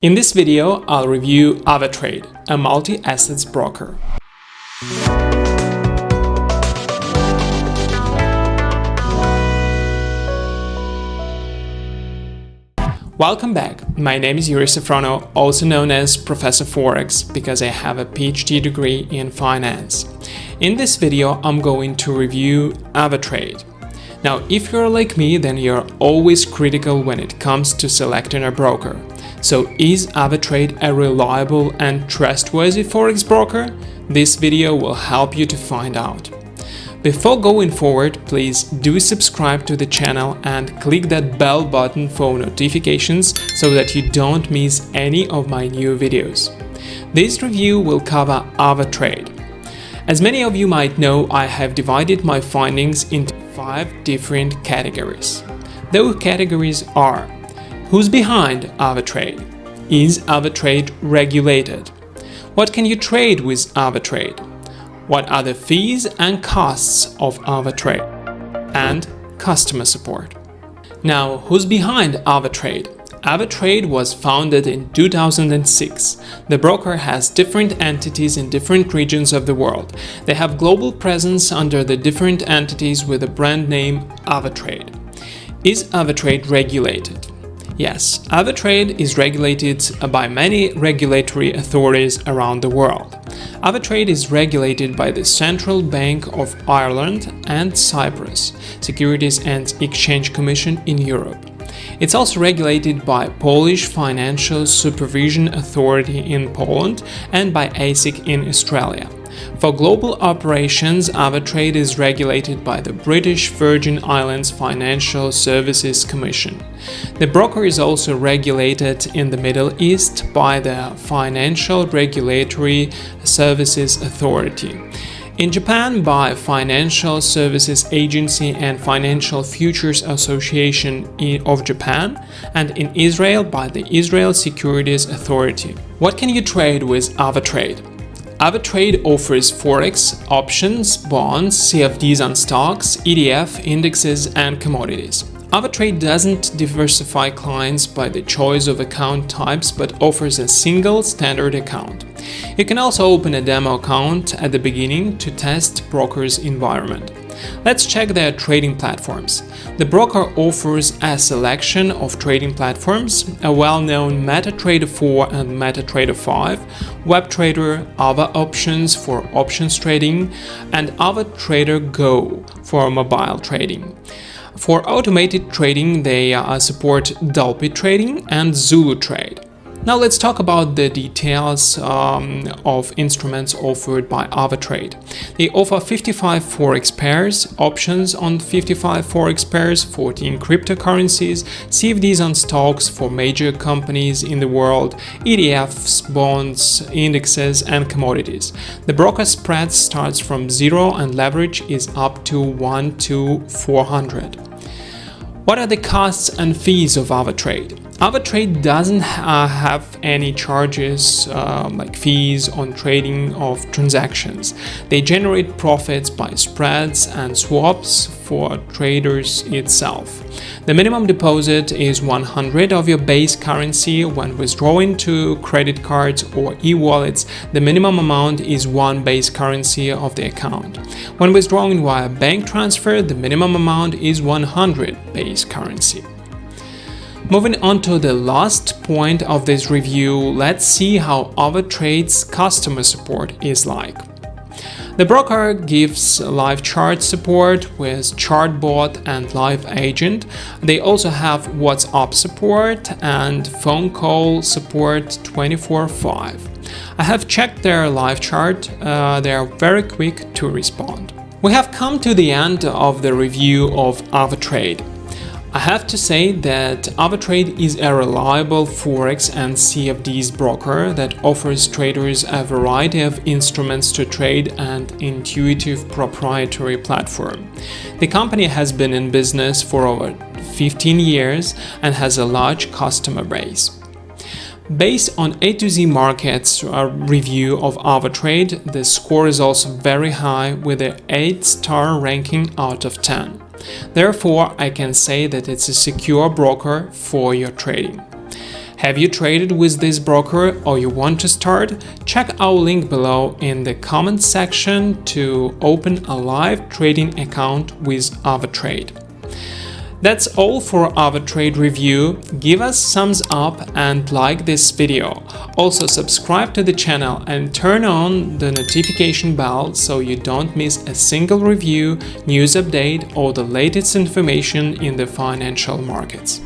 In this video, I'll review AvaTrade, a multi-assets broker. Welcome back. My name is Yuri Safrono, also known as Professor Forex, because I have a PhD degree in finance. In this video, I'm going to review AvaTrade. Now, if you're like me, then you're always critical when it comes to selecting a broker. So, is AvaTrade a reliable and trustworthy Forex broker? This video will help you to find out. Before going forward, please do subscribe to the channel and click that bell button for notifications so that you don't miss any of my new videos. This review will cover AvaTrade. As many of you might know, I have divided my findings into 5 different categories. Those categories are: who's behind AvaTrade? Is AvaTrade regulated? What can you trade with AvaTrade? What are the fees and costs of AvaTrade? And customer support. Now, who's behind AvaTrade? AvaTrade was founded in 2006. The broker has different entities in different regions of the world. They have global presence under the different entities with the brand name AvaTrade. Is AvaTrade regulated? Yes, AvaTrade is regulated by many regulatory authorities around the world. AvaTrade is regulated by the Central Bank of Ireland and Cyprus, Securities and Exchange Commission in Europe. It's also regulated by Polish Financial Supervision Authority in Poland and by ASIC in Australia. For global operations, AvaTrade is regulated by the British Virgin Islands Financial Services Commission. The broker is also regulated in the Middle East by the Financial Regulatory Services Authority. In Japan by Financial Services Agency and Financial Futures Association of Japan, and in Israel by the Israel Securities Authority. What can you trade with AvaTrade? AvaTrade offers Forex, options, bonds, CFDs on stocks, ETF, indexes, and commodities. AvaTrade doesn't diversify clients by the choice of account types but offers a single standard account. You can also open a demo account at the beginning to test broker's environment. Let's check their trading platforms. The broker offers a selection of trading platforms, a well-known MetaTrader 4 and MetaTrader 5, WebTrader, AvaOptions for options trading, and AvaTrader Go for mobile trading. For automated trading, they support Dolphy Trading and Zulu Trade. Now let's talk about the details of instruments offered by AvaTrade. They offer 55 Forex pairs, options on 55 Forex pairs, 14 cryptocurrencies, CFDs on stocks for major companies in the world, ETFs, bonds, indexes, and commodities. The broker spread starts from 0 and leverage is up to 1 to 400. What are the costs and fees of AvaTrade? AvaTrade doesn't have any charges like fees on trading of transactions. They generate profits by spreads and swaps for traders itself. The minimum deposit is 100 of your base currency. When withdrawing to credit cards or e-wallets, the minimum amount is 1 base currency of the account. When withdrawing via bank transfer, the minimum amount is 100 base currency. Moving on to the last point of this review, let's see how AvaTrade's customer support is like. The broker gives live chart support with ChartBot and Live Agent. They also have WhatsApp support and phone call support 24/5. I have checked their live chart. They are very quick to respond. We have come to the end of the review of AvaTrade. I have to say that AvaTrade is a reliable Forex and CFDs broker that offers traders a variety of instruments to trade and intuitive proprietary platform. The company has been in business for over 15 years and has a large customer base. Based on A to Z Market's review of AvaTrade, the score is also very high with an 8-star ranking out of 10. Therefore, I can say that it's a secure broker for your trading. Have you traded with this broker or you want to start? Check our link below in the comments section to open a live trading account with AvaTrade. That's all for AvaTrade review. Give us thumbs up and like this video. Also subscribe to the channel and turn on the notification bell so you don't miss a single review, news update or the latest information in the financial markets.